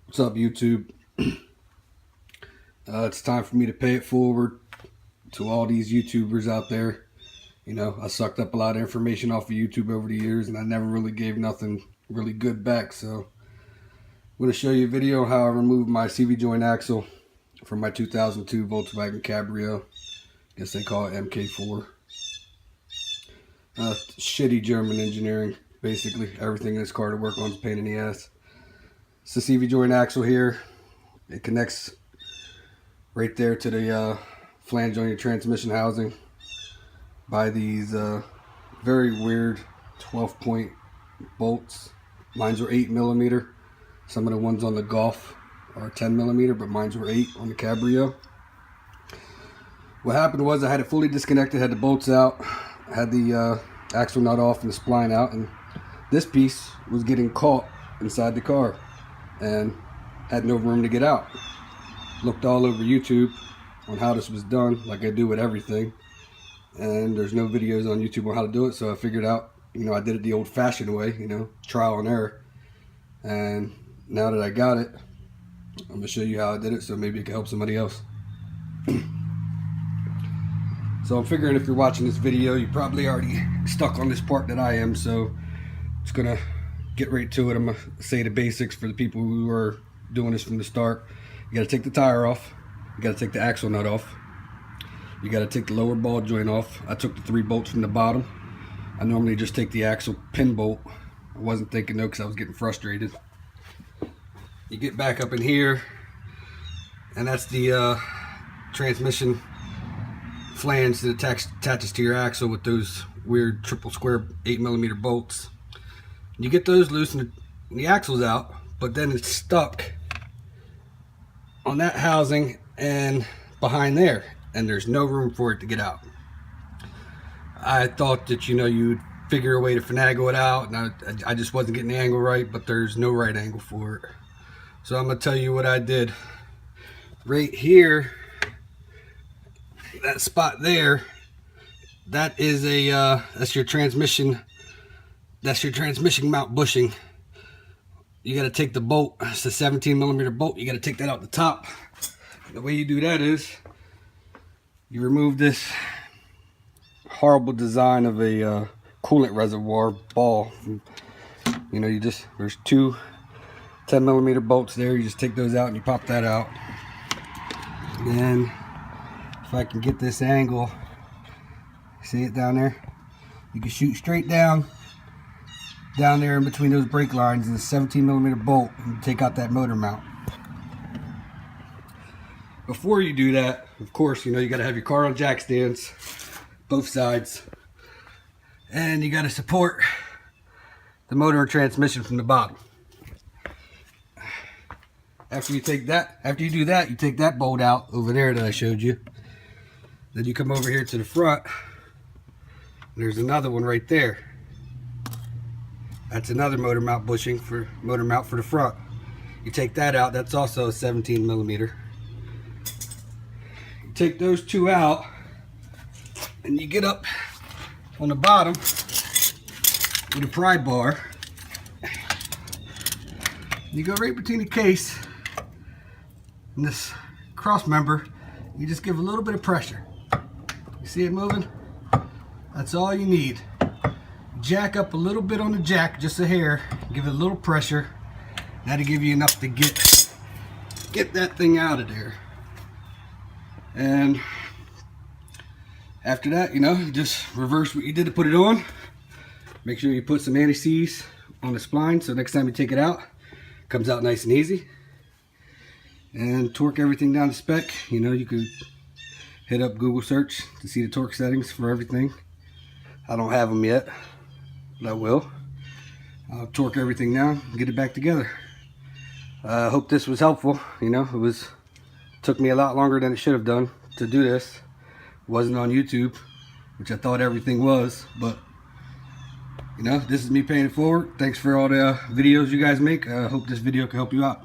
What's up, YouTube? It's time for me to pay it forward to all these YouTubers out there. You know, I sucked up a lot of information off of YouTube over the years, and I never really gave nothing really good back. So I'm going to show you a video on how I removed my CV joint axle from my 2002 Volkswagen Cabrio. I guess they call it MK4. Shitty German engineering, basically. Everything in this car to work on is a pain in the ass. It's the CV joint axle here. It connects right there to the flange on your transmission housing by these very weird 12-point bolts. Mine's were 8mm. Some of the ones on the Golf are 10mm, but mine's were 8 on the Cabrio. What happened was I had it fully disconnected, had the bolts out, had the axle nut off and the spline out, and this piece was getting caught inside the car and had no room to get out. Looked all over YouTube on how this was done, like I do with everything, and there's no videos on YouTube on how to do it, so I figured out, I did it the old-fashioned way, trial and error. And now that I got it, I'm gonna show you how I did it, so maybe it can help somebody else. So I'm figuring if you're watching this video, you're probably already stuck on this part that I am, so it's gonna get right to it. I'm gonna say the basics for the people who are doing this from the start. You gotta take the tire off. You gotta take the axle nut off. You gotta take the lower ball joint off. I took the 3 bolts from the bottom. I normally just take the axle pin bolt. I wasn't thinking though, because I was getting frustrated. You get back up in here, and that's the transmission flange that attaches to your axle with those weird triple square 8mm bolts. You get those loose and the axle's out, but then it's stuck on that housing and behind there, and there's no room for it to get out. I thought that you'd figure a way to finagle it out, and I just wasn't getting the angle right, but there's no right angle for it. So I'm gonna tell you what I did. Right here, that spot there, that is that's your transmission mount bushing. You got to take the bolt. It's a 17mm bolt. You got to take that out the top. The way you do that is you remove this horrible design of a coolant reservoir ball. There's 2 10mm bolts there. You just take those out and you pop that out. And if I can get this angle, see it down there? You can shoot straight down there in between those brake lines is a 17mm bolt, and take out that motor mount. Before you do that, of course, you got to have your car on jack stands, both sides, and you got to support the motor and transmission from the bottom. After you do that, you take that bolt out over there that I showed you. Then you come over here to the front. There's another one right there. That's another motor mount bushing for the front. You take that out. That's also a 17mm. You take those 2 out, and you get up on the bottom with a pry bar. You go right between the case and this cross member. You just give a little bit of pressure. You see it moving? That's all you need. Jack up a little bit on the jack, just a hair. Give it a little pressure. That'll give you enough to get that thing out of there. And after that, you just reverse what you did to put it on. Make sure you put some anti-seize on the spline, so next time you take it out, it comes out nice and easy. And torque everything down to spec. You could hit up Google search to see the torque settings for everything. I don't have them yet, but I will. I'll torque everything down and get it back together. I hope this was helpful. Took me a lot longer than it should have done to do this. It wasn't on YouTube, which I thought everything was, but this is me paying it forward. Thanks for all the videos you guys make. I hope this video can help you out.